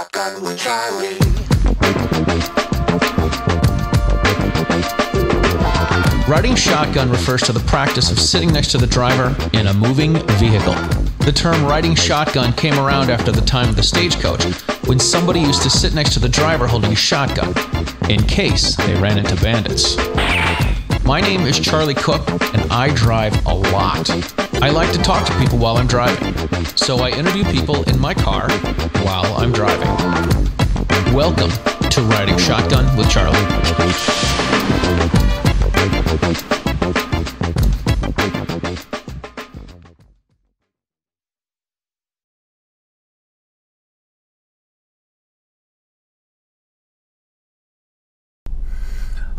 Shotgun with Charlie. Riding shotgun refers to the practice of sitting next to the driver in a moving vehicle. The term riding shotgun came around after the time of the stagecoach, when somebody used to sit next to the driver holding a shotgun, in case they ran into bandits. My name is Charlie Cook, and I drive a lot. I like to talk to people while I'm driving, so I interview people in my car while I'm driving. Welcome to Riding Shotgun with Charlie.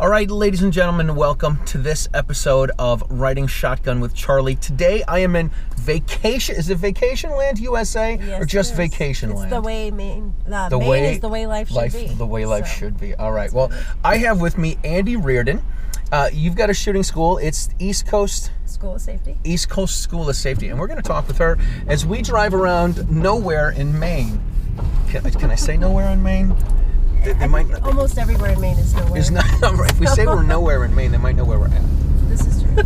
All right, ladies and gentlemen, welcome to this episode of Riding Shotgun with Charlie. Today I am in vacation. Is it Vacation Land, USA, yes, or just Vacation Land? It's the way Maine. Maine is the way life should be. The way life should be. All right. Well, I have with me Andee Reardon. You've got a shooting school. It's East Coast School of Safety. East Coast School of Safety, and we're going to talk with her as we drive around nowhere in Maine. Can I say nowhere in Maine? They might not, almost everywhere in Maine is nowhere. It's not, right. If we say we're nowhere in Maine, they might know where we're at. This is true.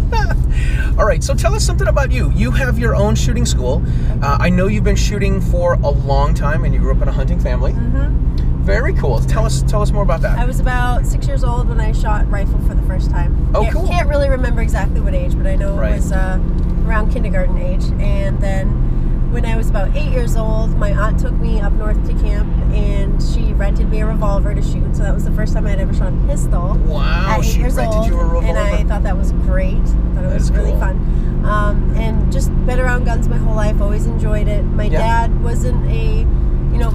All right, so tell us something about you. You have your own shooting school. I know you've been shooting for a long time, and you grew up in a hunting family. Mm-hmm. Very cool. Tell us more about that. I was about 6 years old when I shot rifle for the first time. Oh, cool. Can't really remember exactly what age, but I know it was around kindergarten age. And then when I was about 8 years old, my aunt took me up north to camp, and she rented me a revolver to shoot. So that was the first time I'd ever shot a pistol. Wow, at 8 she years rented old, you a revolver? and I thought that was great. I thought it was really cool. fun. And just been around guns my whole life, always enjoyed it. My dad wasn't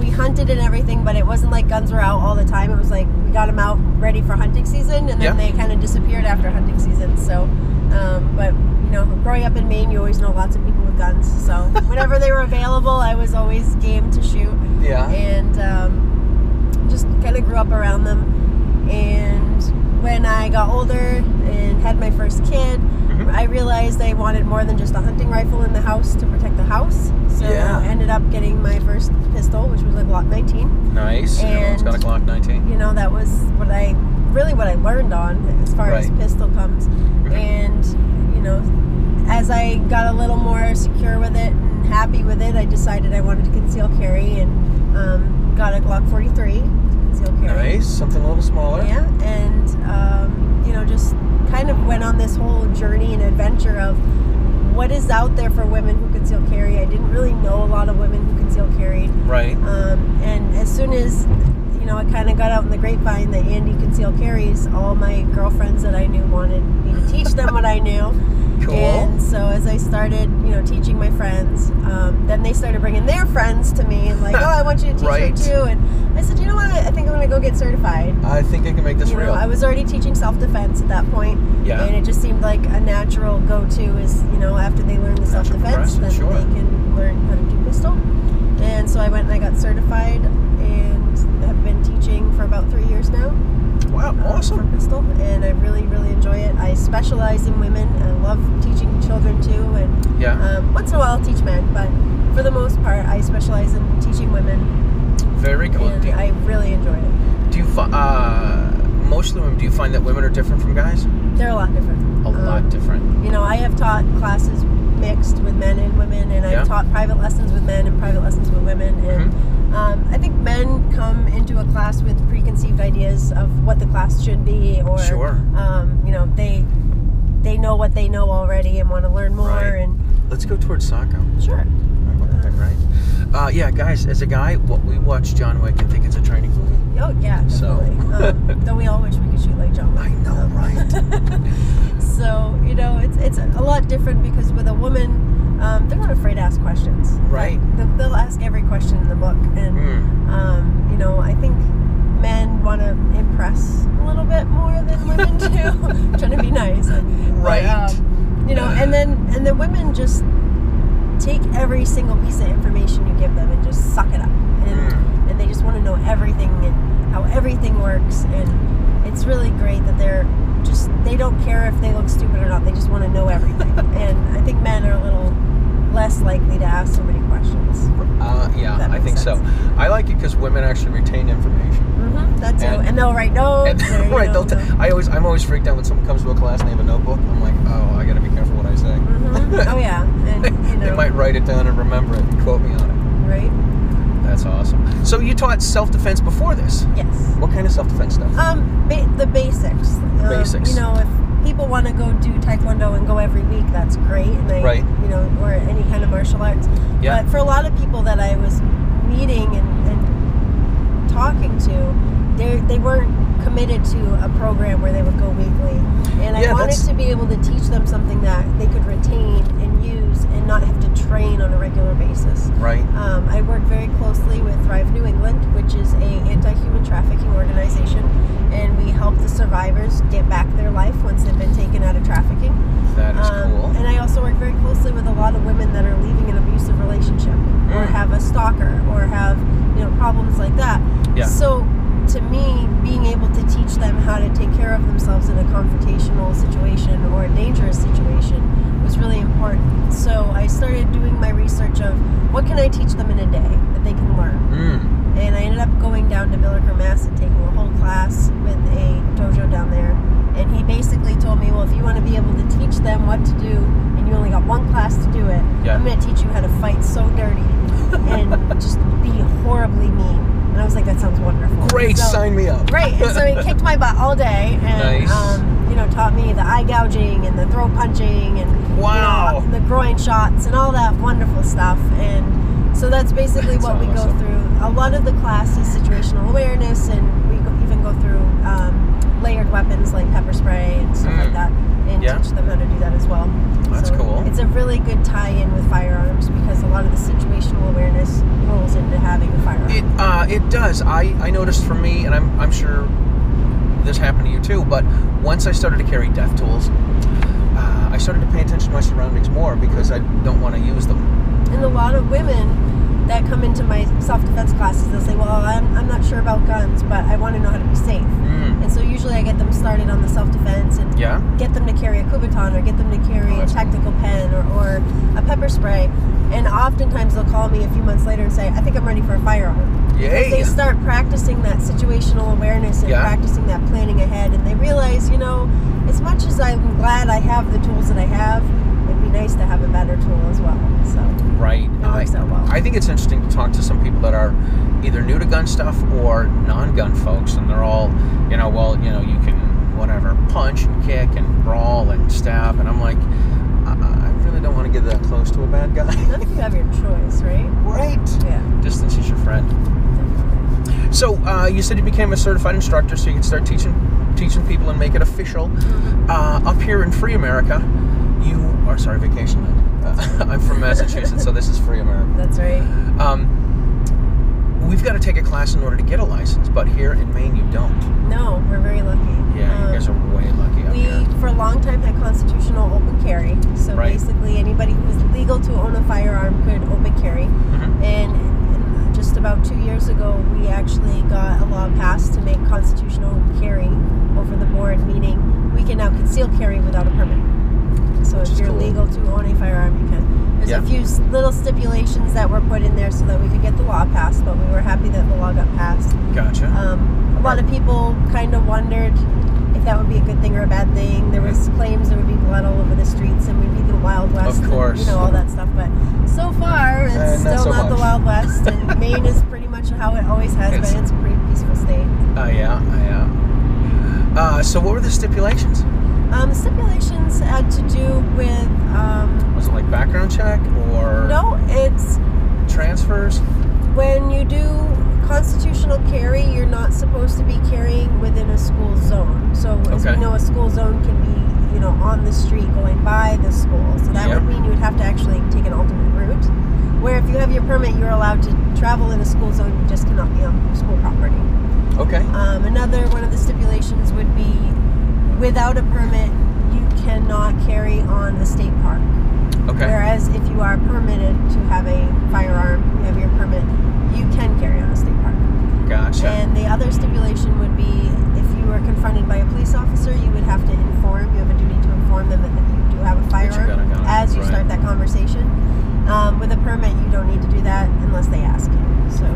we hunted and everything, but it wasn't like guns were out all the time. It was like we got them out ready for hunting season, and then they kind of disappeared after hunting season. So, but growing up in Maine, you always know lots of people with guns. So whenever they were available, I was always game to shoot. Yeah. And just kind of grew up around them. And when I got older and had my first kid, I realized I wanted more than just a hunting rifle in the house to protect the house. So I ended up getting my first pistol, which was a Glock 19. Nice. Everyone's got a Glock 19. That was what I learned on as far as pistol comes. And as I got a little more secure with it and happy with it, I decided I wanted to conceal carry and got a Glock 43 conceal carry. Nice, something a little smaller. Yeah, and just kind of went on this whole journey and adventure of what is out there for women who conceal carry. I didn't really know a lot of women who conceal carried. Right. And as soon as I kind of got out in the grapevine that Andee conceal carries, all my girlfriends that I knew wanted me to teach them what I knew. Cool. And so as I started, teaching my friends, then they started bringing their friends to me and like, oh, I want you to teach her too. And I said, you know what? I think I'm going to go get certified. I think I can make this real. I was already teaching self-defense at that point. Yeah. And it just seemed like a natural go-to is, after they learn the self-defense, then they can learn how to do pistol. And so I went and I got certified and have been teaching for about 3 years now. Wow, awesome. For pistol, and I really, really enjoy it. I specialize in women. I love teaching children too, and once in a while I'll teach men, but for the most part I specialize in teaching women. Very cool. And I really enjoy it. Do you mostly women, do you find that women are different from guys? They're a lot different. A lot different. I have taught classes mixed with men and women, and I've taught private lessons with men and private lessons with women, and I think men come into a class with preconceived ideas of what the class should be, or they know what they know already and want to learn more. Right. And let's go towards Saco. Sure. Right. Guys, as a guy, we watch John Wick and think it's a training movie. Oh yeah, definitely. Though we all wish we could shoot like John Wick. I know, right? So it's a lot different because with a woman, they're not afraid to ask questions. Right. They'll ask every question in the book, and I think men want to impress a little bit more than women do. Trying to be nice, right? But, and then women just take every single piece of information you give them and just suck it up, and they just want to know everything and how everything works, and it's really great that they don't care if they look stupid or not. They just want to know everything. And I think men are a little less likely to ask so many questions. I think so. I like it because women actually retain information. That's it. And they'll write notes. Right. I'm always freaked out when someone comes to a class and they have a notebook. I'm like, oh, I got to be careful what I say. Oh yeah, and they might write it down and remember it and quote me on it. Right. That's awesome. So you taught self-defense before this? Yes. What kind of self-defense stuff? The basics. Basics. You know, if people want to go do Taekwondo and go every week, that's great. And you know, or any kind of martial arts. Yeah. But for a lot of people that I was meeting and talking to, they weren't committed to a program where they would go weekly. And I wanted to be able to teach them something that they could retain and use and not have to train on a regular basis. Right. I work very closely with Thrive New England, which is a anti-human trafficking organization, and we help the survivors get back their life once they've been taken out of trafficking. That is cool. And I also work very closely with a lot of women that are leaving an abusive relationship or have a stalker or have, you know, problems like that. Yeah. So to me, being able to teach them how to take care of themselves in a confrontational situation or a dangerous situation was really important. So I started doing my research of what can I teach them in a day that they can learn. And I ended up going down to Billiker, Mass. And taking a whole class with a dojo down there. And he basically told me, well, if you want to be able to teach them what to do and you only got one class to do it, I'm going to teach you how to fight so dirty and just be horribly mean. And I was like, that sounds wonderful. Great, so, sign me up. Right, and so he kicked my butt all day and, you know, taught me the eye gouging and the throat punching and you know, the groin shots and all that wonderful stuff. And so that's basically what we go through. A lot of the class is situational awareness, and we even go through layered weapons like pepper spray and stuff like that, and teach them how to do that as well. That's cool. It's a really good tie-in with firearms because a lot of the situational awareness rolls into having a firearm. It does. I noticed for me, and I'm sure this happened to you too, but once I started to carry death tools, I started to pay attention to my surroundings more because I don't want to use them. And a lot of women that come into my self-defense classes, they'll say, well, I'm not sure about guns, but I want to know how to be safe. And so usually I get them started on the self-defense and get them to carry a Kubotan or get them to carry a tactical pen or a pepper spray. And oftentimes they'll call me a few months later and say, I think I'm ready for a firearm. Because they start practicing that situational awareness and practicing that planning ahead. And they realize, you know, as much as I'm glad I have the tools that I have, it'd be nice to have a better tool as well. So it works out well. I think it's interesting to talk to some people that are either new to gun stuff or non-gun folks, and they're all, you know, well, you know, you can whatever punch and kick and brawl and stab, and I'm like, I really don't want to get that close to a bad guy. None of you have your choice, right? Right. Yeah. Distance is your friend. Definitely. So you said you became a certified instructor, so you could start teaching people and make it official. Up here in Free America, Vacation Land. I'm from Massachusetts, so this is Free America. That's right. We've got to take a class in order to get a license, but here in Maine, you don't. No, we're very lucky. Yeah, you guys are way lucky up here. We, for a long time, had constitutional open carry. So basically, anybody who was legal to own a firearm could open carry. And just about 2 years ago, we actually got a law passed to make constitutional carry over the board, meaning we can now conceal carry without a permit. So if you're legal to own a firearm, you can. There's a few little stipulations that were put in there so that we could get the law passed, but we were happy that the law got passed. Gotcha. A lot of people kind of wondered if that would be a good thing or a bad thing. There was claims there would be blood all over the streets and we'd be the Wild West. Of course. And, you know, all that stuff. But so far, it's still not the Wild West. And Maine is pretty much how it always has been. It's a pretty peaceful state. So what were the stipulations? The stipulations had to do with... was it like background check or... No, it's... transfers? When you do constitutional carry, you're not supposed to be carrying within a school zone. So as we know, a school zone can be, you know, on the street going by the school. So that would mean you would have to actually take an alternate route. Where if you have your permit, you're allowed to travel in a school zone, you just cannot be on school property. Okay. Another one of the stipulations would be without a permit, you cannot carry on a state park. Okay. Whereas if you are permitted to have a firearm, you have your permit, you can carry on a state park. Gotcha. And the other stipulation would be if you were confronted by a police officer, you would have to inform, you have a duty to inform them that you do have a firearm as you start that conversation. With a permit, you don't need to do that unless they ask you. So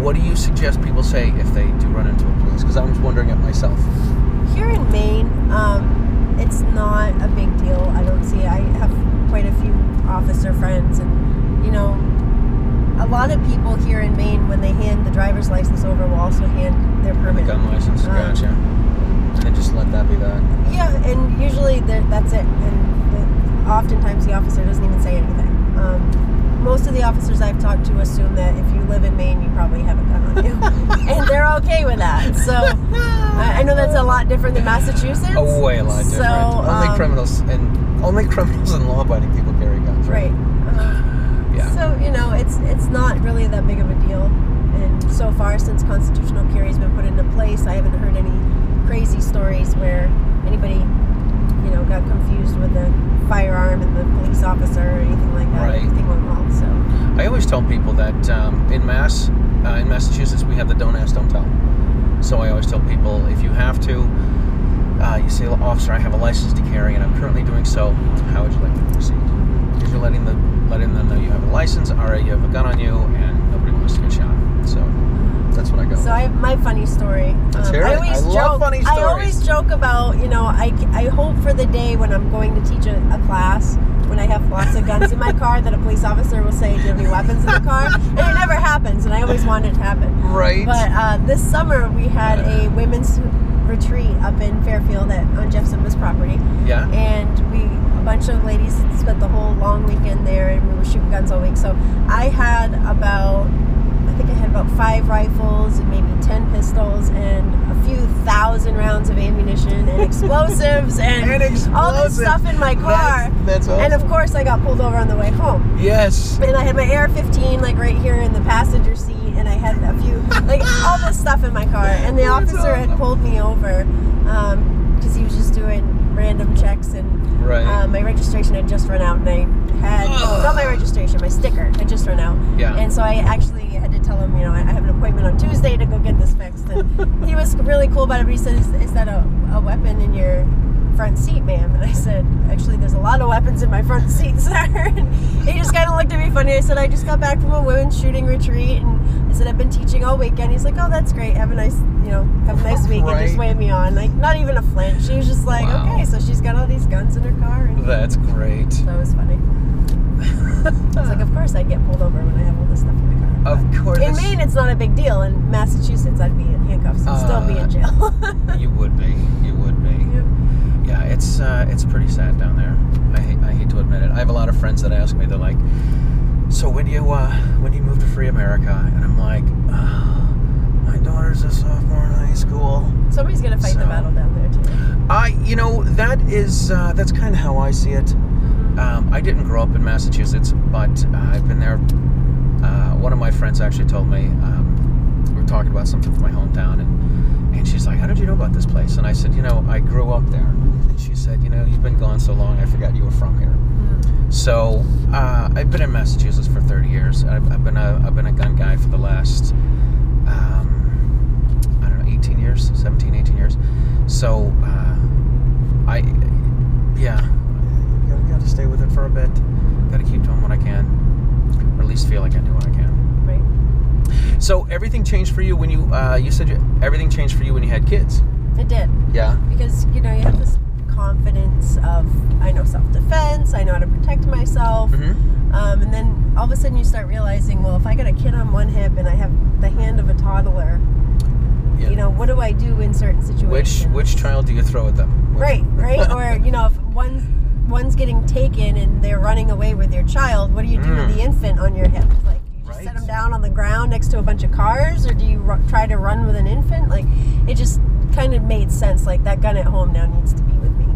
What do you suggest people say if they do run into a police? Because I'm just wondering it myself. Here in Maine, it's not a big deal. I don't see it. I have quite a few officer friends, and, you know, a lot of people here in Maine, when they hand the driver's license over, will also hand their permit. Gun license, gotcha. And just let that be that. Yeah, and usually that's it. And oftentimes the officer doesn't even say anything. Most of the officers I've talked to assume that if you live in Maine, you probably have a gun on you. And they're okay with that. So I know that's a lot different than Massachusetts. Way a lot different. So, only criminals and law-abiding people carry guns, right? Yeah. So, you know, it's not really that big of a deal. And so far, since constitutional carry's been put into place, I haven't heard any crazy stories where anybody, you know, got confused with the firearm and the police officer or anything like that. Right. Everything went well. So I always tell people that in Massachusetts, we have the don't ask, don't tell. So I always tell people, if you have to, you say, officer, I have a license to carry and I'm currently doing so, how would you like to proceed? Because you're letting them know you have a license, or you have a gun on you, and nobody wants to get shot. So that's what I go. So I have my funny story. I love funny stories. I always joke about, you know, I hope for the day when I'm going to teach a class, when I have lots of guns in my car, that a police officer will say, do you have any weapons in the car? And it never happens, and I always want it to happen. Right. But this summer we had a women's retreat up in Fairfield on Jeff Zimba's property. Yeah. And a bunch of ladies spent the whole long weekend there, and we were shooting guns all week. So I had about 5 rifles and maybe 10 pistols and a few thousand rounds of ammunition and explosives and all this stuff in my car. That's awesome. And of course I got pulled over on the way home. Yes. And I had my AR-15 like right here in the passenger seat, and I had a few, like all this stuff in my car. And the officer had pulled me over because he was just doing random checks, and my registration had just run out, and I had not my registration, my sticker had just run out. Yeah. And so I actually had to tell him, you know, I have an appointment on Tuesday to go get this fixed. And he was really cool about it, but he said, is that a weapon in your front seat, ma'am? And I said, actually, there's a lot of weapons in my front seat, sir. And he just kind of looked at me funny. I said, I just got back from a women's shooting retreat, and I said, I've been teaching all weekend. He's like, oh, that's great. Have a nice week, and just waved me on. Like, not even a flinch. He was just like, okay, so she's got all these guns in her car. And that's great. That was funny. I was like, of course I'd get pulled over when I have all this stuff in my car. Of course. In Maine, it's not a big deal. In Massachusetts, I'd be in handcuffs and still be in jail. You would be. You would be. Yep. Yeah, it's pretty sad down there. I hate to admit it. I have a lot of friends that ask me, they're like, so when do you move to free America? And I'm like, my daughter's a sophomore in high school. Somebody's gonna fight the battle down there too. You know, that's kind of how I see it. I didn't grow up in Massachusetts, but I've been there. One of my friends actually told me, we were talking about something from my hometown, and she's like, how did you know about this place? And I said, you know, I grew up there. And she said, you know, you've been gone so long, I forgot you were from here. So I've been in Massachusetts for 30 years. I've been a gun guy for the last, 18 years, 17, 18 years. So got to stay with it for a bit. Got to keep doing what I can, or at least feel like I do what I can. Right. So everything changed for you when you said everything changed for you when you had kids. It did. Yeah. Because, you know, you have this confidence of, I know self-defense, I know how to protect myself. Mm-hmm. And then all of a sudden you start realizing, well, if I got a kid on one hip and I have the hand of a toddler, you know, what do I do in certain situations? Which child do you throw at them? Right. Or, you know, if one's getting taken and they're running away with your child, what do you do with the infant on your hip? Like, you just set them down on the ground next to a bunch of cars, or do you try to run with an infant? Like, it just kind of made sense. Like, that gun at home now needs to be with me.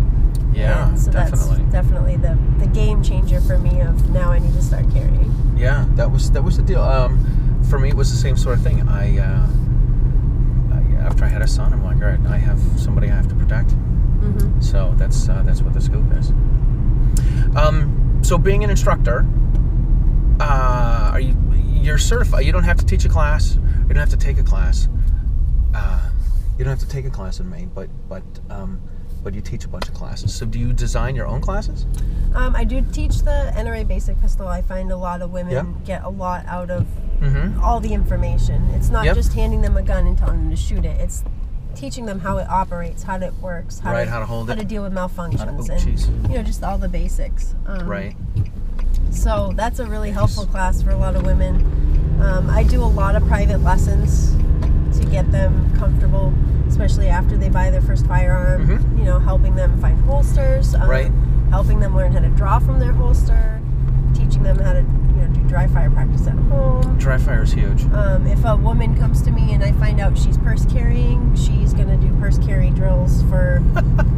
Yeah, and so definitely. That's definitely the game changer for me of now I need to start carrying. Yeah, that was the deal. For me, it was the same sort of thing. After I had a son, I'm like, all right, I have somebody I have to protect. Mm-hmm. So that's what the scoop is. So being an instructor, you're certified. You don't have to teach a class. You don't have to take a class. You don't have to take a class in Maine, but you teach a bunch of classes. So do you design your own classes? I do teach the NRA basic pistol. I find a lot of women get a lot out of all the information. It's not just handing them a gun and telling them to shoot it. It's teaching them how it operates, how it works, how to hold it, how to deal with malfunctions, and just all the basics. Right. So that's a really helpful class for a lot of women. I do a lot of private lessons to get them comfortable, especially after they buy their first firearm. Helping them find holsters, helping them learn how to draw from their holster, teaching them how to do dry fire practice at home. Dry fire is huge. If a woman comes to me and I find out she's purse carrying, she's going to do purse carry drills for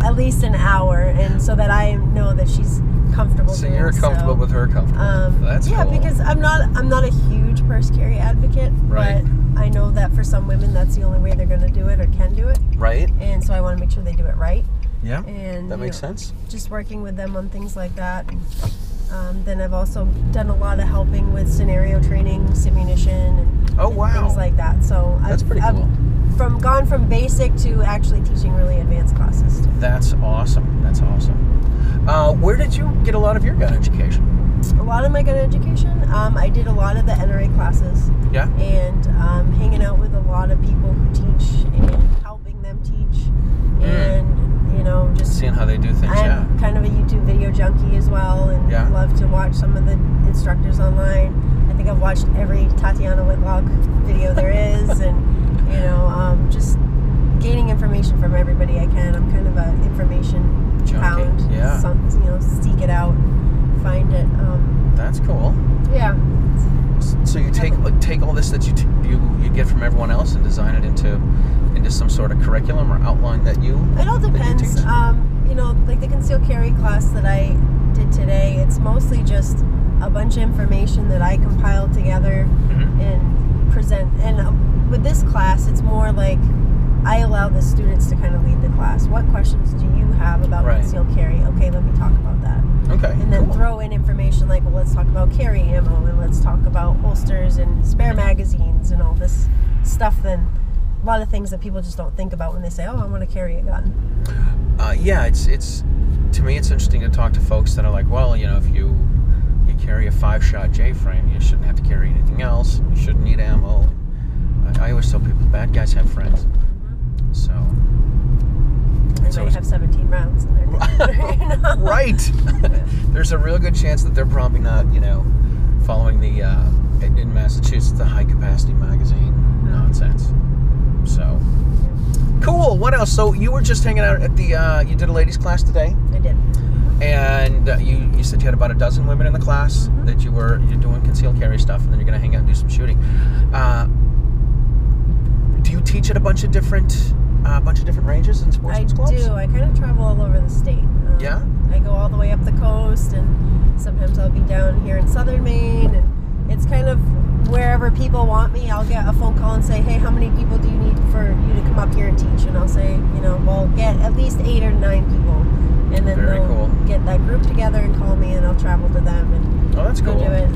at least an hour, and so that I know that she's comfortable. So you're comfortable with her comfortable. That's cool. Because I'm not a huge purse carry advocate, but I know that for some women that's the only way they're going to do it or can do it. Right. And so I want to make sure they do it right. Yeah. And that makes sense. Just working with them on things like that. Then I've also done a lot of helping with scenario training, simunition, and things like that. So that's pretty cool. I've gone from basic to actually teaching really advanced classes too. That's awesome. That's awesome. Where did you get a lot of your gun education? A lot of my gun education, I did a lot of the NRA classes. Yeah. And hanging out with a lot of people who teach and helping them teach, and just seeing how they do things. I'm kind of a YouTube video junkie as well, and love to watch some of the instructors online. I think I've watched every Tatiana Whitlock video there is, and just gaining information from everybody I can. I'm kind of an information hound. Yeah. Seek it out, find it. That's cool. Yeah. So you take all this that you get from everyone else and design it into some sort of curriculum or outline that you. It all depends. Like the concealed carry class that I did today, it's mostly just a bunch of information that I compiled together and present. And with this class, it's more like I allow the students to kind of lead the class. What questions do you have about concealed carry? Okay, let me talk about that. Okay. And then throw in information like, well, let's talk about carry ammo, and let's talk about holsters and spare magazines and all this stuff. Then a lot of things that people just don't think about when they say, oh, I want to carry a gun. It's to me, it's interesting to talk to folks that are like, well, if you carry a 5-shot J-frame, you shouldn't have to carry anything else. You shouldn't need ammo. I always tell people, bad guys have friends. So. And they have 17 rounds in their gun. Right. There's a real good chance that they're probably not, following the in Massachusetts the high capacity magazine nonsense. So cool. What else? So you were just hanging out at the you did a ladies class today? I did. And you said you had about a dozen women in the class that you're doing concealed carry stuff, and then you're going to hang out and do some shooting. Do you teach at a bunch of different ranges and sportsman's clubs? I do. I kind of travel all over the state. I go all the way up the coast, and sometimes I'll be down here in southern Maine, and it's kind of wherever people want me. I'll get a phone call and say, hey, how many people do you need for you to come up here and teach? And I'll say, well, get at least 8 or 9 people. And then they'll get that group together and call me, and I'll travel to them and that's go cool. do it.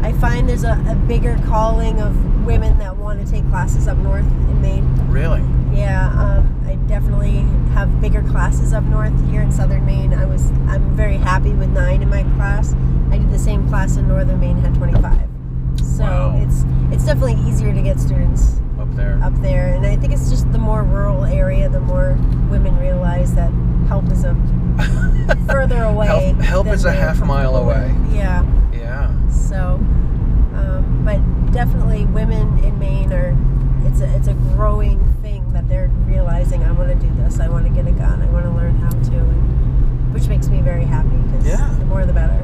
I find there's a bigger calling of women that want to take classes up north in Maine. Really? Yeah, I definitely have bigger classes up north. Here in southern Maine, I'm very happy with 9 in my class. I did the same class in northern Maine, had 25. So it's definitely easier to get students up there. And I think it's just the more rural area, the more women realize that help is further away. Help is a half mile away. Yeah. Yeah. So, but definitely women in Maine it's a growing thing that they're realizing, I want to do this, I want to get a gun, I want to learn how to, which makes me very happy, because the more the better.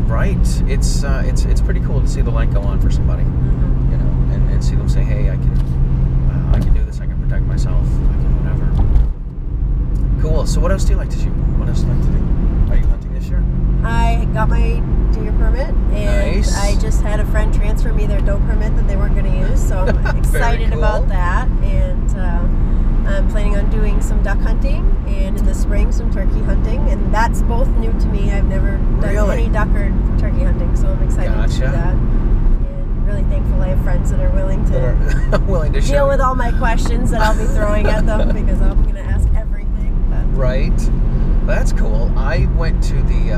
Right. It's pretty cool to see the light go on for somebody, and see them say, hey, I can do this, I can protect myself, I can whatever. Cool. So what else do you like to shoot? What else do you like to do? Are you hunting this year? I got my deer permit, and nice. I just had a friend transfer me their doe permit that they weren't going to use, so I'm excited about that. And I'm planning on doing some duck hunting, and in the spring some turkey hunting, and that's both new to me. I've never done any duck or turkey hunting, so I'm excited to do that. And really thankful I have friends that are willing to deal with all my questions that I'll be throwing at them, because I'm going to ask everything. Right. That's cool. I went to the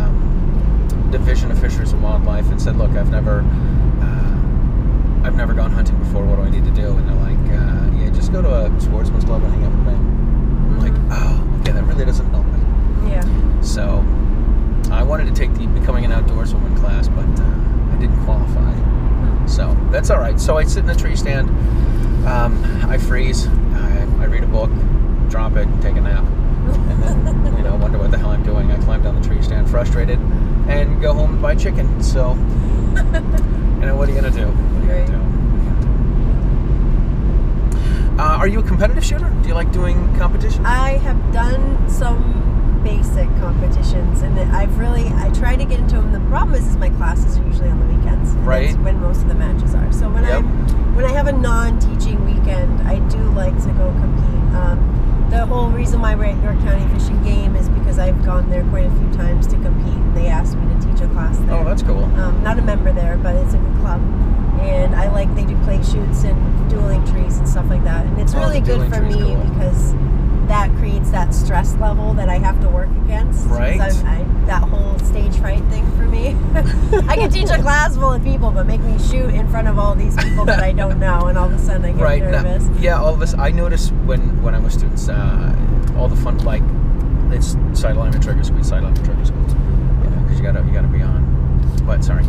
Division of Fisheries and Wildlife and said, look, I've never I've never gone hunting before. What do I need to do? And they're like, yeah, just go to a sportsman's club and hang out with me. I'm like, oh, okay, that really doesn't help me. Yeah. So I wanted to take the Becoming an Outdoorswoman class, but I didn't qualify. So that's all right. So I sit in the tree stand, I freeze, I read a book, drop it, and take a nap. And then, wonder what the hell I'm doing. I climb down the tree stand frustrated and go home and buy chicken. So, what are you going to do? Are you a competitive shooter? Do you like doing competitions? I have done some basic competitions, and I try to get into them. The problem is my classes are usually on the weekends. Right. That's when most of the matches are. So when I have a non-teaching weekend, I do like to go compete. The whole reason why we're at York County Fish and Game is because I've gone there quite a few times to compete, and they asked me to teach a class there. Oh, that's cool. Not a member there, but it's a good club. And they do play shoots and dueling trees and stuff like that. And it's really good for me because that creates that stress level that I have to work against. Right. That whole stage fright thing for me. I can teach a class full of people, but make me shoot in front of all these people that I don't know, and all of a sudden I get nervous. Now, all of this. I noticed when I was students, all the fun, like it's sideline and trigger squeeze, because you gotta be on. But sorry.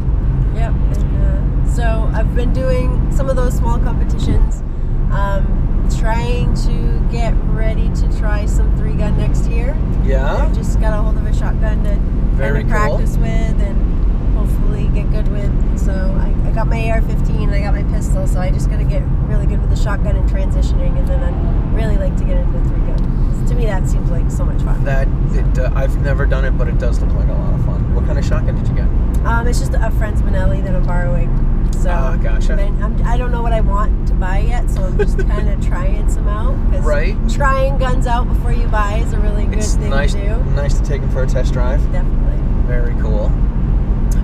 Yep. And, so I've been doing some of those small competitions. Trying to get ready to try some 3-gun next year. Yeah. I just got a hold of a shotgun to kind of practice with and hopefully get good with. So I got my AR-15 and I got my pistol, so I just got to get really good with the shotgun and transitioning, and then I'd really like to get into 3-gun. To me, that seems like so much fun. I've never done it, but it does look like a lot of fun. What kind of shotgun did you get? It's just a friend's Benelli that I'm borrowing. So gotcha. I don't know what I want to buy yet, so I'm just kind of trying some out. Right. Trying guns out before you buy is a really good thing to do. Nice to take them for a test drive. Definitely. Very cool.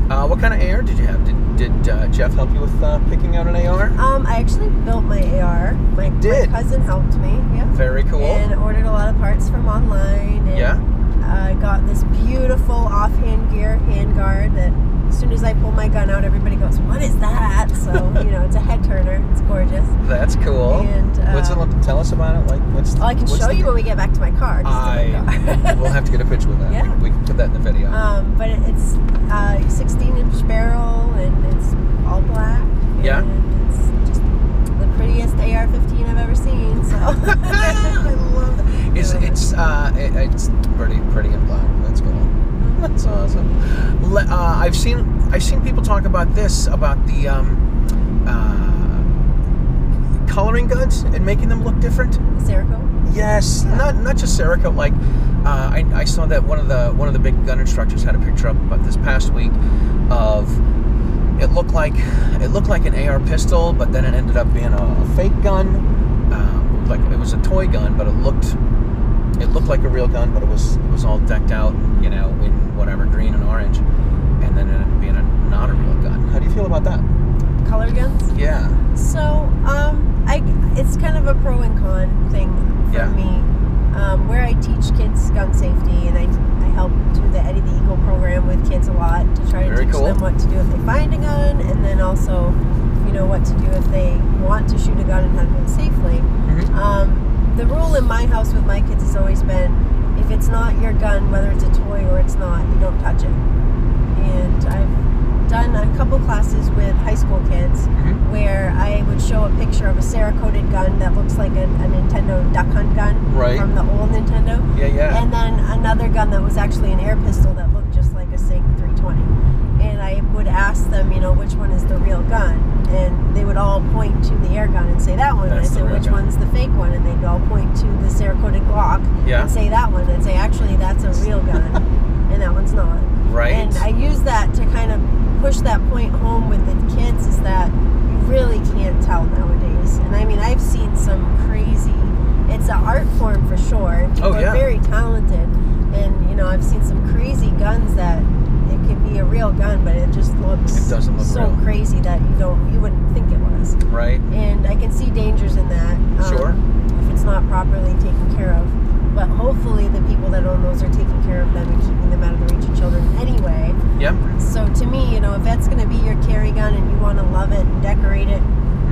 What kind of AR did you have? Did Jeff help you with picking out an AR? I actually built my AR. My cousin helped me. Yeah. Very cool. And ordered a lot of parts from online. And I got this beautiful offhand gear handguard that as soon as I pull my gun out, everybody goes, "What is that?" So, it's a head turner. It's gorgeous. That's cool. And what's it look? Tell us about it. I can show you when we get back to my car. We'll have to get a picture with that. Yeah. We can put that in the video. But it's 16-inch barrel, and it's all black. Yeah. And it's just the prettiest AR-15 I've ever seen. So I love that. It's pretty in black. That's cool. That's awesome. I've seen people talk about this, about the coloring guns and making them look different. Cerakote? Yes, yeah. Not just Cerakote. Like I saw that one of the big gun instructors had a picture up about this past week of it looked like an AR pistol, but then it ended up being a fake gun. Like it was a toy gun, but it looked like a real gun, but it was all decked out, in whatever green and orange, and then it ended up being not a real gun. How do you feel about that? Color guns? Yeah. So, it's kind of a pro and con thing for me. Where I teach kids gun safety, and I help do the Eddie the Eagle program with kids a lot to try to teach them what to do if they find a gun, and then also, what to do if they want to shoot a gun and how to do it safely. Mm-hmm. The rule in my house with my kids has always been, if it's not your gun, whether it's a toy or it's not, you don't touch it. And I've done a couple classes with high school kids where I would show a picture of a Cerakoted gun that looks like a Nintendo Duck Hunt gun from the old Nintendo. Yeah. And then another gun that was actually an air pistol that looked just like a SIG 320. And I would ask them, which one is the real gun? And they would all point to the air gun and say that one. And I said, which one's the fake one? And they'd all point to the Cerakoted Glock and say that one. And say, actually, that's a real gun, and that one's not. Right. And I use that to kind of push that point home with the kids, is that you really can't tell nowadays. And I mean, I've seen some crazy, it's an art form for sure. People are very talented. And, I've seen some crazy guns that it could be a real gun, but it just looks so real. Crazy that you wouldn't think it was. Right. And I can see dangers in that. If it's not properly taken care of. But hopefully the people that own those are taking care of them and keeping them out of the reach of children anyway. Yep. So to me, if that's going to be your carry gun and you want to love it and decorate it,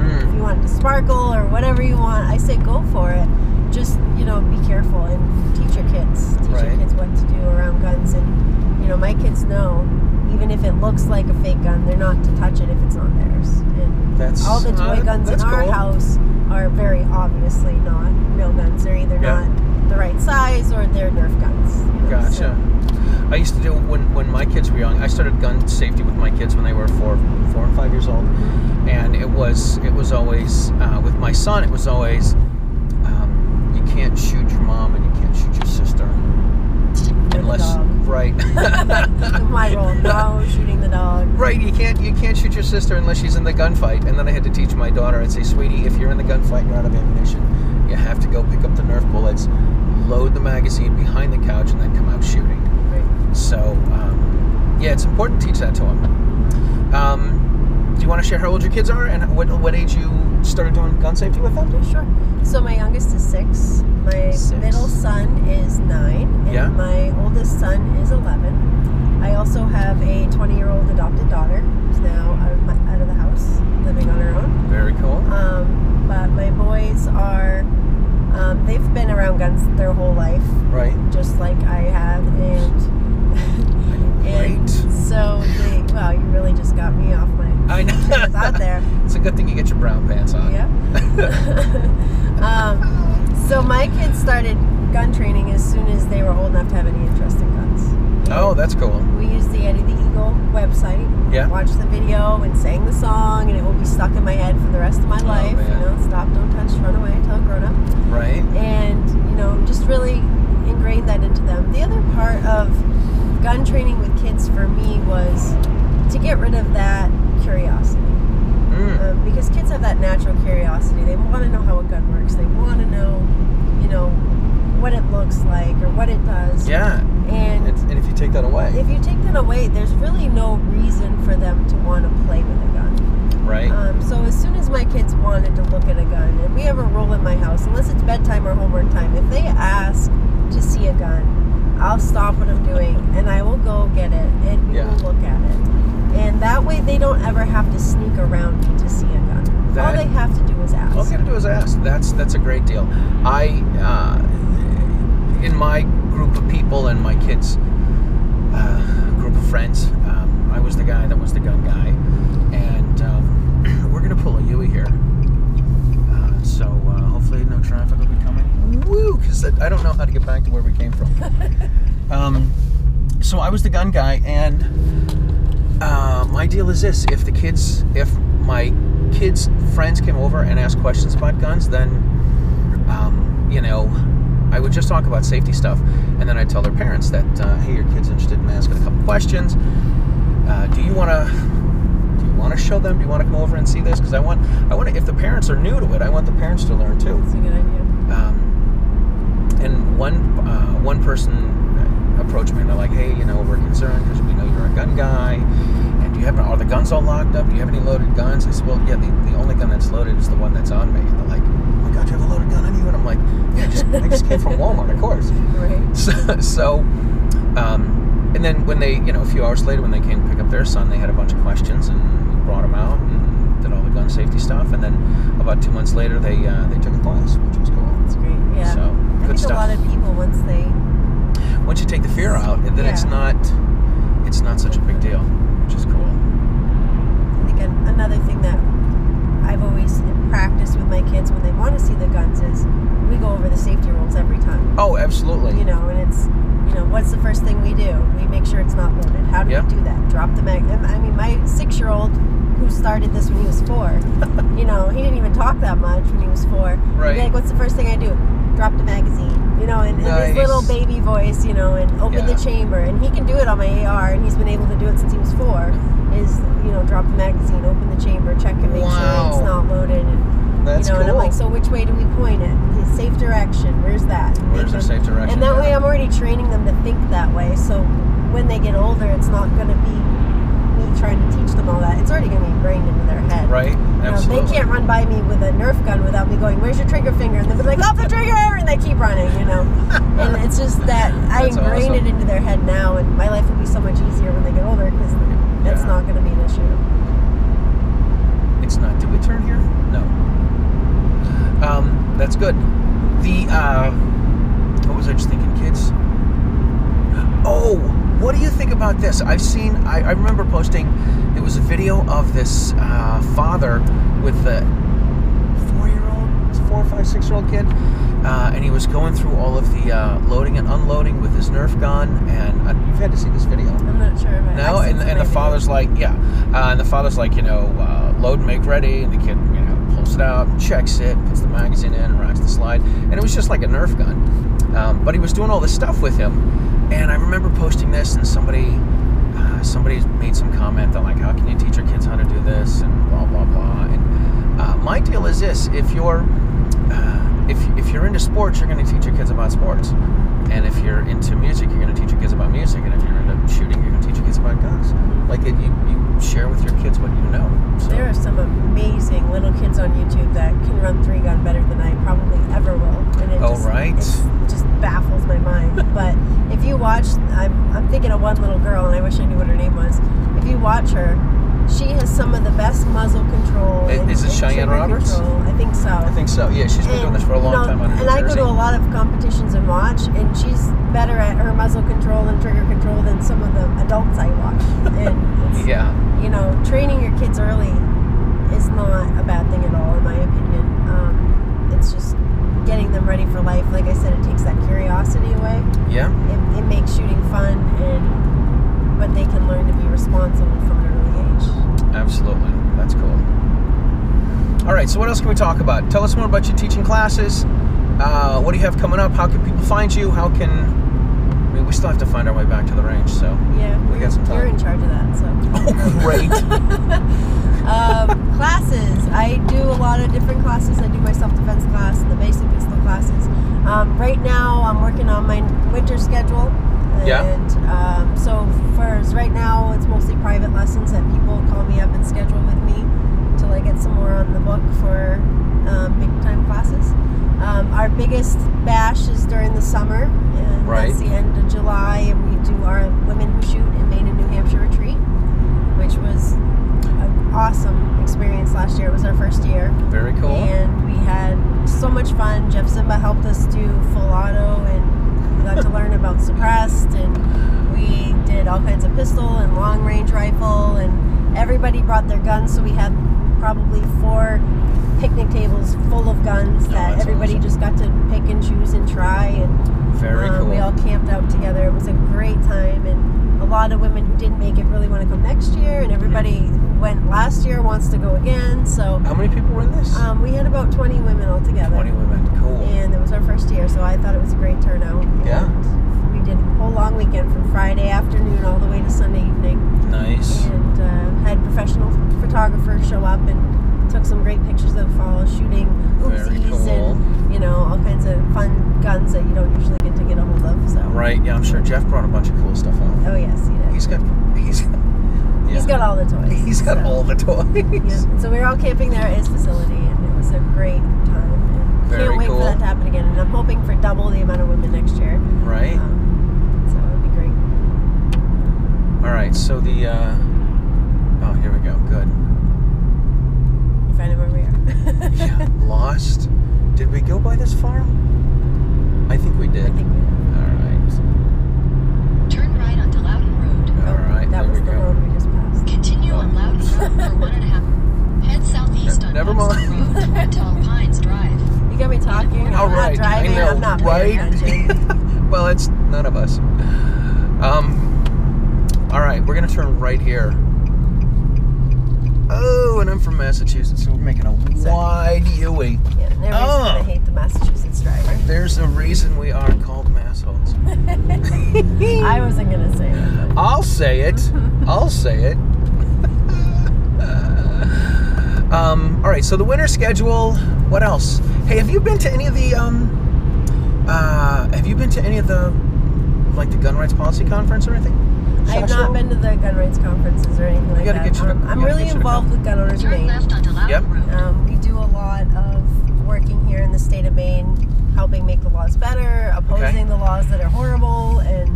If you want it to sparkle or whatever you want, I say go for it. Just, you know, be careful and teach your kids. Teach your kids what to do around guns. And, you know, my kids know, even if it looks like a fake gun, they're not to touch it if it's not theirs. And all the toy guns in our house are very obviously not real guns. They're either not the right size or they're Nerf guns. You know, Gotcha. So. I used to do, when my kids were young, I started gun safety with my kids when they were 4 and 5 years old. And it was always, with my son, it was always, you can't shoot your mom and you can't shoot your sister. Unless, right. My role, no shooting the dog. Right, you can't shoot your sister unless she's in the gunfight. And then I had to teach my daughter, I'd say, sweetie, if you're in the gunfight and you're out of ammunition, you have to go pick up the Nerf bullets, load the magazine behind the couch, and then come out shooting. Right. So, yeah, it's important to teach that to them. Do you want to share how old your kids are and what age you started doing gun safety with them? Yeah, sure. So my youngest is 6. My middle son is 9. And my oldest son is 11. I also have a 20-year-old adopted daughter who's now out of the house, living on her own. Very cool. But my boys are, they've been around guns their whole life. Right. Just like I have. And so wow, you really just got me off my shoes out there. It's a good thing you get your brown pants on. Yeah. So my kids started gun training as soon as they were old enough to have any interest in guns. Oh, that's cool. We used the Eddie the Eagle website. Yeah. Watched the video and sang the song, and it will be stuck in my head for the rest of my life. Man. You know, stop, don't touch, run away, tell a grown up. Right. And you know, just really ingrained that into them. The other part of gun training with kids for me was to get rid of that curiosity. Because kids have that natural curiosity. They want to know how a gun works. They want to know, you know, what it looks like or what it does. Yeah. And if you take that away. If you take that away, there's really no reason for them to want to play with a gun. Right. So as soon as my kids wanted to look at a gun, and we have a rule in my house, unless it's bedtime or homework time, if they ask to see a gun, I'll stop what I'm doing and I will go get it and we will look at it. And that way they don't ever have to sneak around to see a gun. All they have to do is ask. All they have to do is ask. That's a great deal. In my group of people and my kids' group of friends, I was the guy that was the gun guy. And we're going to pull a Yui here. So hopefully no traffic will be coming. Woo! Because I don't know how to get back to where we came from. So I was the gun guy, and my deal is this: if my kids' friends came over and asked questions about guns, then you know, I would just talk about safety stuff, and then I'd tell their parents that, hey, your kid's interested in asking a couple questions. Do you want to show them? Do you want to come over and see this? Because I want to, if the parents are new to it, I want the parents to learn too. That's a good idea. And one person approached me and they're like, hey, you know, we're concerned because we know you're a gun guy, and are the guns all locked up? Do you have any loaded guns? I said, well, yeah, the only gun that's loaded is the one that's on me. And they're like, oh my God, you have a loaded gun on you? And I'm like, yeah, I just came from Walmart, of course. Right. So and then when they, you know, a few hours later when they came to pick up their son, they had a bunch of questions, and we brought them out and did all the gun safety stuff. And then about 2 months later, they took a class, which was cool. That's great. Yeah. So good stuff. I think a lot of people once you take the fear out, then it's not such a big deal, which is cool. I think another thing that I've always practiced with my kids when they want to see the guns is we go over the safety rules every time. Oh, absolutely. You know, and it's, you know, what's the first thing we do? We make sure it's not loaded. How do we do that? Drop the mag. I mean, my 6-year-old who started this when he was 4, you know, he didn't even talk that much when he was 4. Right. He'd be like, what's the first thing I do? Drop the magazine. You know, and his little baby voice, you know, and open the chamber. And he can do it on my AR, and he's been able to do it since he was 4, is, you know, drop the magazine, open the chamber, check and make sure it's not loaded. And, that's you know, cool. and I'm like, so which way do we point it? His safe direction, where's that? And where's the safe direction? And that way I'm already training them to think that way. So when they get older, it's not going to be me trying to teach them all that. It's already going to be ingrained into their head. Right, absolutely. You know, they can't run by me with a Nerf gun without me going, where's your trigger finger? And they'll be like, off the trigger! And they keep running, you know. And it's just that I ingrained it into their head now, and my life will be so much easier when they get older, because that's not going to be an issue. it's not. Did we turn here? No. That's good. What was I just thinking, kids? Oh, what do you think about this? I remember posting, it was a video of this father with a 4, 5, 6-year-old kid, and he was going through all of the loading and unloading with his Nerf gun, and you've had to see this video. I'm not sure if No, and the father's like, and the father's like, load and make ready, and the kid, pulls it out, checks it, puts the magazine in, rocks the slide, and it was just like a Nerf gun. But he was doing all this stuff with him, and I remember posting this, and somebody made some comment on like, how can you teach your kids how to do this, and blah blah blah. And my deal is this: if you're into sports, you're going to teach your kids about sports, and if you're into music, you're going to teach your kids about music, and if you're into shooting, you're going to teach your kids about guns. Like you share with your kids what you know. So. There are some amazing little kids on YouTube that can run 3-gun better than I probably ever will, and it just baffles my mind. But if you watch, I'm thinking of one little girl, and I wish I knew what her name was. If you watch her, she has some of the best muzzle control. Is it Cheyenne Roberts? Control. I think so. Yeah, she's been doing this for a long time on New Jersey. And I go to a lot of competitions and watch, and she's better at her muzzle control and trigger control than some of the adults I watch. And it's, training your kids early is not a bad thing at all, in my opinion. It's just getting them ready for life. Like I said, it takes that curiosity away. Yeah. It makes shooting fun, but they can learn to be responsible from an early age. Absolutely. That's cool. All right, so what else can we talk about? Tell us more about your teaching classes. What do you have coming up? How can people find you? We still have to find our way back to the range, so yeah, we got some time. You're in charge of that, so. Oh, great. Classes. I do a lot of different classes. I do my self-defense class and the basic pistol classes. Right now, I'm working on my winter schedule. And so right now, it's mostly private lessons that people call me up and schedule with me till I get some more on the book for big-time classes. Our biggest bash is during the summer, and that's the end of July, and we do our Women Who Shoot in Maine and New Hampshire retreat, which was an awesome experience last year. It was our first year. Very cool. And we had so much fun. Jeff Zimba helped us do full auto, and we got to learn about suppressed, and we did all kinds of pistol and long range rifle, and everybody brought their guns, so we had probably 4 picnic tables full of guns that everybody just got to pick and choose and try, and very cool. We all camped out together. It was a great time, and a lot of women who didn't make it really want to come next year, and everybody who went last year wants to go again. So how many people were in this? We had about 20 women altogether. 20 women, cool. And it was our first year, so I thought it was a great turnout. Yeah. And we did a whole long weekend from Friday afternoon all the way to Sunday evening. Nice. And had professional photographers show up and took some great pictures of fall shooting Uzis and all kinds of fun guns that you don't usually get to get a hold of. So right, yeah, I'm sure Jeff brought a bunch of cool stuff out. Oh yes, he did. He's got all the toys. He's got all the toys. Yeah. So we were all camping there at his facility, and it was a great time. And can't wait for that to happen again. And I'm hoping for double the amount of women next year. Right. So it would be great. All right. So the oh, here we go. Good. You find where we are. Yeah. Lost. Did we go by this farm? I think we did. I think we did. All right. Turn right onto Loudon Road. All right. That was the road we just passed. Continue on Loudon Road for 1.5. Head southeast on Never Buxton mind. Road until Pines Drive. You got me talking. I'm not driving. I know, I'm not paying attention. Well, it's none of us. All right, we're gonna turn right here. Oh, and I'm from Massachusetts, so we're making a wide U-way. Yeah, and everybody's gonna hate the Massachusetts driver. There's a reason we are called massholes. I wasn't gonna say it. But. I'll say it. All right, so the winter schedule. What else? Hey, have you been to any of the like the gun rights policy conference or anything? I have not been to the gun rights conferences or anything like that. I'm really involved with Gun Owners of Maine. Yep. We do a lot of working here in the state of Maine, helping make the laws better, opposing the laws that are horrible, and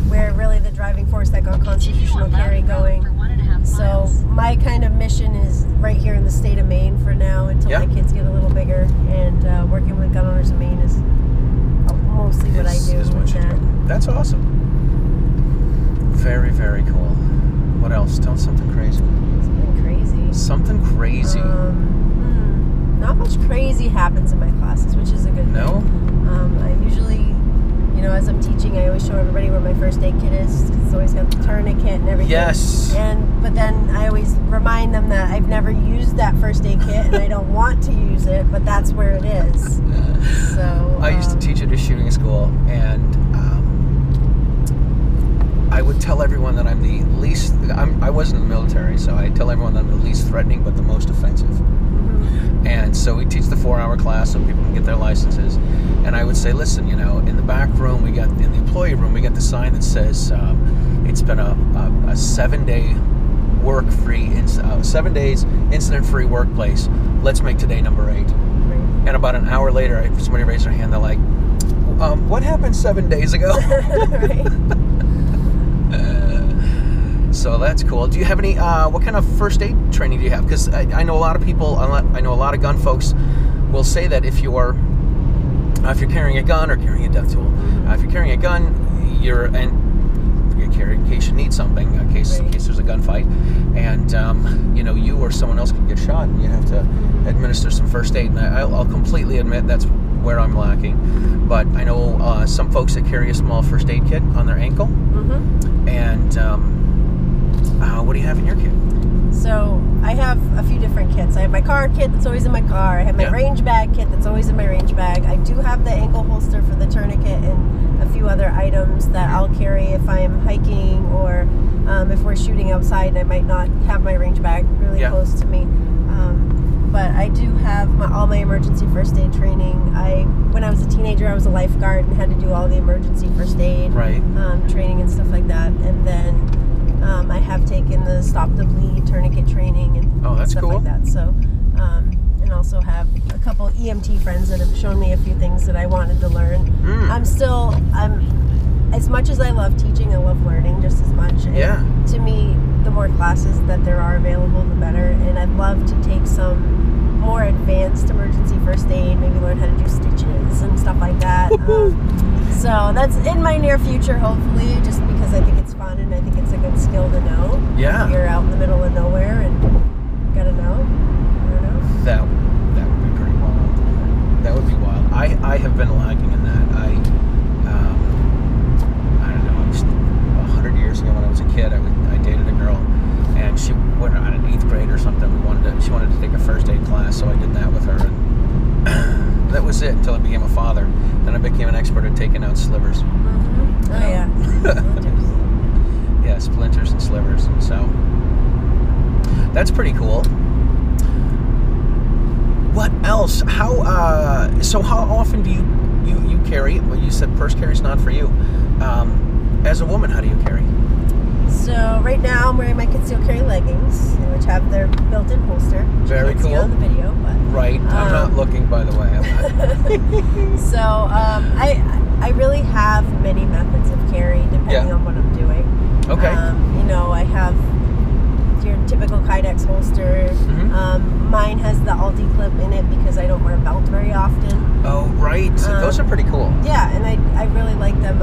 we're really the driving force that got constitutional carry going. So my kind of mission is right here in the state of Maine for now until my kids get a little bigger, and working with gun owners in Maine is mostly what I do. Is what you do. That's awesome. Very, very cool. What else? Tell us something crazy. Something crazy. Something crazy. Not much crazy happens in my classes, which is a good thing. No? I usually, as I'm teaching, I always show everybody where my first aid kit is, because it's always got the tourniquet and everything. Yes. But then I always remind them that I've never used that first aid kit, and I don't want to use it, but that's where it is. So I used to teach at a shooting school, and I would tell everyone that I'm the least. I wasn't in the military, so I tell everyone that I'm the least threatening, but the most offensive. And so we teach the 4-hour class so people can get their licenses. And I would say, listen, in the back room, in the employee room, we got the sign that says it's been a 7-day work-free, 7 days incident-free workplace. Let's make today number 8. Right. And about an hour later, somebody raised their hand. They're like, what happened 7 days ago? Right. So that's cool. Do you have any, what kind of first aid training do you have? Because I know a lot of people, I know a lot of gun folks will say that if you're carrying a gun or carrying a death tool, if you're carrying a gun, you carry in case you need something, in case there's a gunfight, and you or someone else could get shot, and you have to administer some first aid. And I'll completely admit that's where I'm lacking. But I know some folks that carry a small first aid kit on their ankle, and what do you have in your kit? So I have a few different kits. I have my car kit that's always in my car. I have my range bag kit that's always in my range bag. I do have the ankle holster for the tourniquet and a few other items that I'll carry if I'm hiking or if we're shooting outside and I might not have my range bag really close to me. But I do have all my emergency first aid training. When I was a teenager, I was a lifeguard and had to do all the emergency first aid training and stuff like that. And then I have taken the Stop the Bleed tourniquet training and stuff like that. So, and also have a couple EMT friends that have shown me a few things that I wanted to learn. As much as I love teaching, I love learning just as much. And to me, the more classes that there are available, the better. And I'd love to take some more advanced emergency first aid, maybe learn how to do stitches and stuff like that. So that's in my near future, hopefully, just because I think it's fun and I think it's a good skill to know. Yeah. If you're out in the middle of nowhere and gotta know. I don't know. That would be pretty wild. That would be wild. I have been lacking in that. I don't know. 100 years ago when I was a kid, I dated a girl, and she went on in 8th grade or something. She wanted to take a first aid class, so I did that with her. And that was it until I became a father. Then I became an expert at taking out slivers. Oh yeah. Yeah, splinters and slivers. So that's pretty cool. What else? How often do you carry? Well, you said purse carry's not for you. As a woman, how do you carry? So right now I'm wearing my concealed carry leggings, which have their built-in holster. Very cool. See on the video, but right. I'm not looking, by the way. So I really have many methods of carry depending on what I'm doing. Okay. I have your typical Kydex holster. Mine has the Alti clip in it because I don't wear a belt very often. Oh, right. Those are pretty cool. Yeah, and I really like them.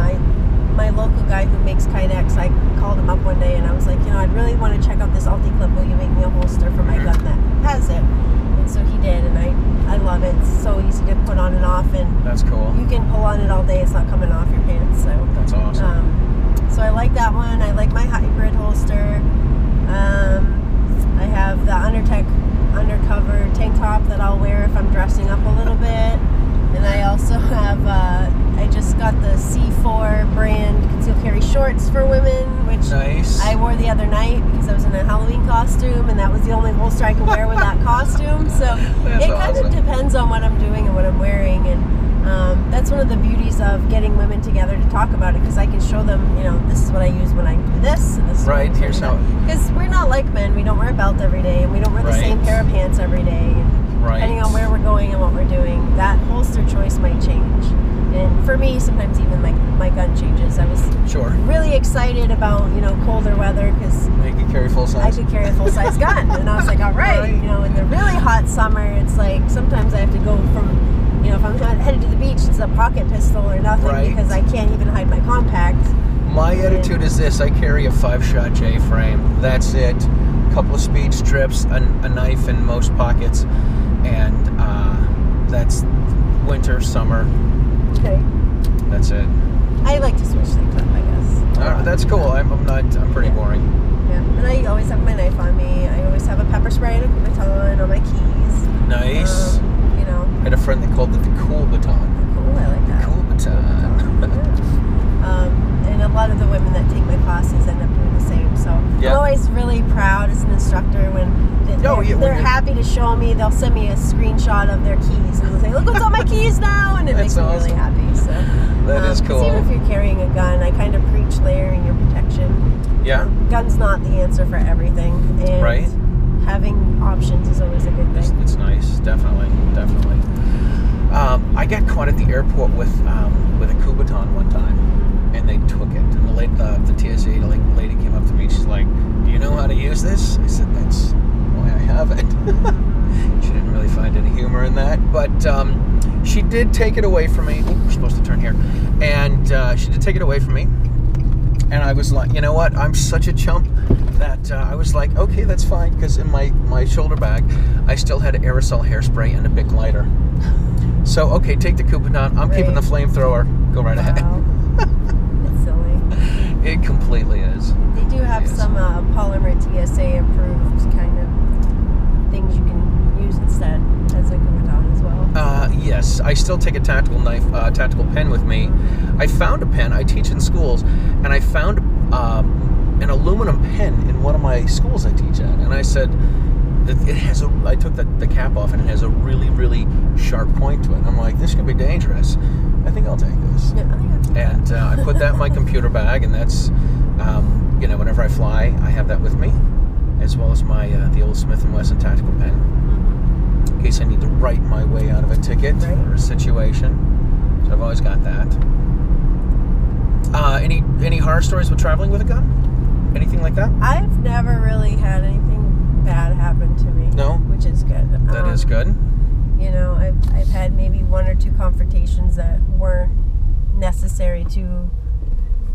My local guy who makes Kydex, I called him up one day and I was like, I'd really want to check out this Alti clip. Will you make me a holster for my gun that has it? And so he did, and I love it. It's so easy to put on and off, and that's cool. You can pull on it all day. It's not coming off your pants. So that's awesome. So I like that one. I like my hybrid holster. I have the undercover tank top that I'll wear if I'm dressing up a little bit. And I also have, I just got the C4 brand concealed carry shorts for women, which I wore the other night because I was in a Halloween costume, and that was the only holster I could wear with that costume. So it kind of depends on what I'm doing and what I'm wearing. And that's one of the beauties of getting women together to talk about it, because I can show them, this is what I use when I do this. And this is right, here's how. Because we're not like men. We don't wear a belt every day, and we don't wear the same pair of pants every day. And Right. Depending on where we're going and what we're doing, that holster choice might change. And for me, sometimes even my gun changes. I was really excited about, colder weather because you could carry full size. I could carry a full size gun, and I was like, all right. In the really hot summer, it's like sometimes I have to go from, if I'm headed to the beach, it's a pocket pistol or nothing because I can't even hide my compact. My attitude is this: I carry a 5-shot J frame. That's it. A couple of speed strips, a knife in most pockets, and that's winter, summer. Okay. That's it. I like to switch things up, I guess. That's cool. I'm pretty boring. Yeah, and I always have my knife on me. I always have a pepper spray and a Kubaton on my keys. Nice. I had a friend that called it the cool baton. Cool, I like that. Cool baton. And a lot of the women that take my classes end up doing the same. So I'm always really proud as an instructor when they're happy to show me. They'll send me a screenshot of their keys and they'll say, "Look what's on my keys now," and it makes me really happy. So that is cool. Even if you're carrying a gun, I kind of preach layering your protection. Yeah. Gun's not the answer for everything, and having options is always a good thing. It's nice, definitely. I got caught at the airport with a Kubaton one time, and they took it. And the TSA lady came up to me. She's like, "Do you know how to use this?" I said, "That's why I have it." She didn't really find any humor in that, but she did take it away from me. We're supposed to turn here, and she did take it away from me. And I was like, you know what? I'm such a chump that I was like, okay, that's fine, because in my shoulder bag, I still had aerosol hairspray and a Bic lighter. So, okay, take the Kubaton. I'm keeping the flamethrower. Go right ahead. It's silly. It completely is. They do have some polymer TSA approved kind of things you can use instead as a Kubaton as well. Yes, I still take a tactical knife, tactical pen with me. I found a pen. I teach in schools, and I found an aluminum pen in one of my schools I teach at, and I said, it has I took the cap off, and it has a really, really sharp point to it. And I'm like, this could be dangerous. I think I'll take this. Yeah, I think I'll take and I put that in my computer bag, and that's, whenever I fly, I have that with me, as well as my the old Smith & Wesson tactical pen, in case I need to write my way out of a ticket or a situation. So I've always got that. Any horror stories with traveling with a gun? Anything like that? I've never really had anything bad happen to me. No? Which is good. That is good. I've had maybe 1 or 2 confrontations that weren't necessary to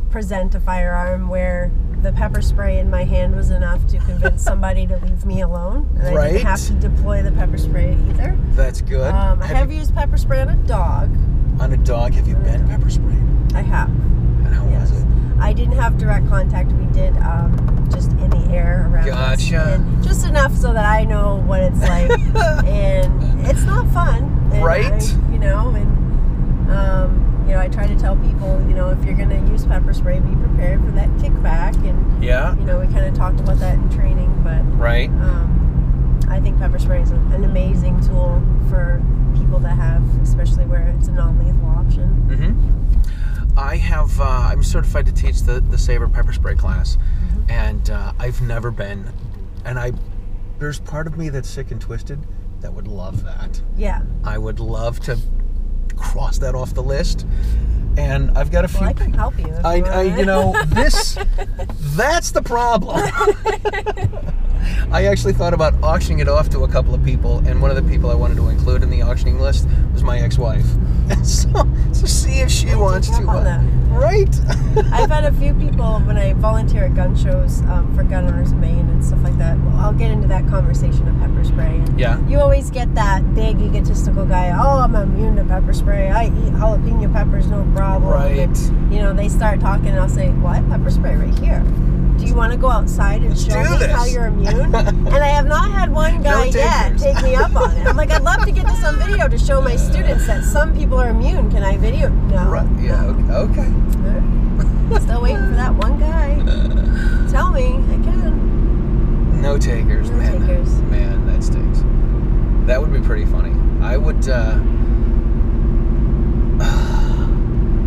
present a firearm, where the pepper spray in my hand was enough to convince somebody to leave me alone, and I didn't have to deploy the pepper spray either. That's good. I have used pepper spray on a dog. On a dog? Have you been pepper sprayed? I have. And how was it? I didn't have direct contact. We did just in the air around us. And just enough so that I know what it's like. And it's not fun. And I try to tell people, if you're going to use pepper spray, be prepared for that kickback. And, we kind of talked about that in training. But I think pepper spray is an amazing tool for people to have, especially where it's a non-lethal option. Mm-hmm. I have, I'm certified to teach the Saber pepper spray class, and I've never been, and there's part of me that's sick and twisted that would love that. Yeah. I would love to cross that off the list, and I've got a few. Well, I can help you. That's the problem. I actually thought about auctioning it off to a couple of people, and one of the people I wanted to include in the auctioning list was my ex-wife. So see if she wants to. Right? I've had a few people when I volunteer at gun shows for gun owners in Maine and stuff like that. Well, I'll get into that conversation of pepper spray. Yeah. You always get that big egotistical guy. Oh, I'm immune to pepper spray. I eat jalapeno peppers, no problem. Right. And, they start talking, and I'll say, "Well, I have pepper spray right here. Do you want to go outside and show me how you're immune?" And I have not had one guy yet take me up on it. I'm like, I'd love to get this on video to show my students that some people are immune. Can I video? No. Right. Yeah. Okay. Still waiting for that one guy. Tell me I can. No takers, man. Man, that stinks. That would be pretty funny. I would.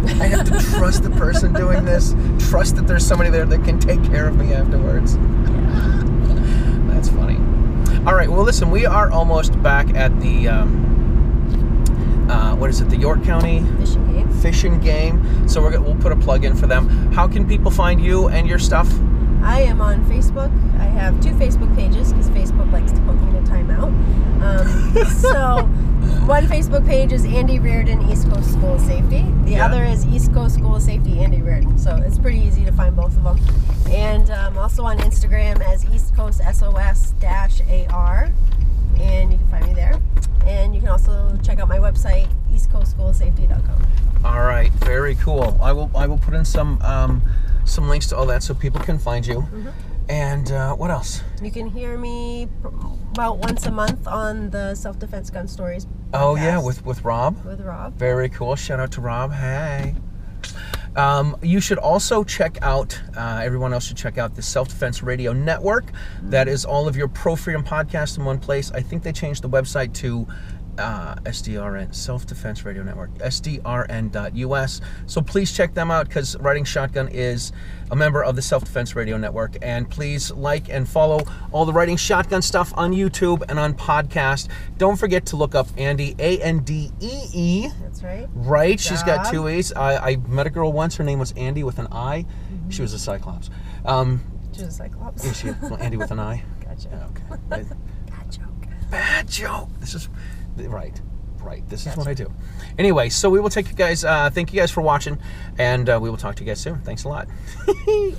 I have to trust the person doing this. Trust that there's somebody there that can take care of me afterwards. Yeah. That's funny. All right. Well, listen, we are almost back at the what is it? The York County Fishing Game. So we'll put a plug in for them. How can people find you and your stuff? I am on Facebook. I have 2 Facebook pages because Facebook likes to put me in a timeout. So one Facebook page is Andee Reardon East Coast School of Safety. The other is East Coast School of Safety Andee Reardon. So it's pretty easy to find both of them. And also on Instagram as East Coast SOS-AR. And you can find me there. And you can also check out my website, eastcoastschoolofsafety.com. All right, very cool. I will put in some links to all that so people can find you. And what else? You can hear me about once a month on the Self-Defense Gun Stories podcast. Oh yeah, with Rob. With Rob. Very cool. Shout out to Rob. Hey. You should also check out, everyone else should check out the Self-Defense Radio Network. That is all of your pro-freedom podcasts in one place. I think they changed the website to SDRN, Self-Defense Radio Network, SDRN.US. So please check them out because Riding Shotgun is a member of the Self-Defense Radio Network. And please like and follow all the Riding Shotgun stuff on YouTube and on podcast. Don't forget to look up Andee, A-N-D-E-E. That's right. Right, she's got 2 E's. I met a girl once, her name was Andee with an I. She was a Cyclops. She was a Cyclops. Is she? Well, Andee with an I. Gotcha. Okay. Bad joke. Bad joke. This is... Right. This is what I do. Anyway, so we will take you guys. Thank you guys for watching, and we will talk to you guys soon. Thanks a lot.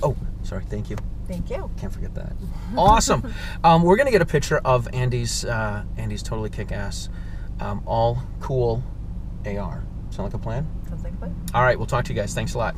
Oh, sorry. Thank you. Thank you. Can't forget that. Awesome. We're gonna get a picture of Andee's totally kick-ass, all cool AR. Sound like a plan? Sounds like a plan. All right. We'll talk to you guys. Thanks a lot.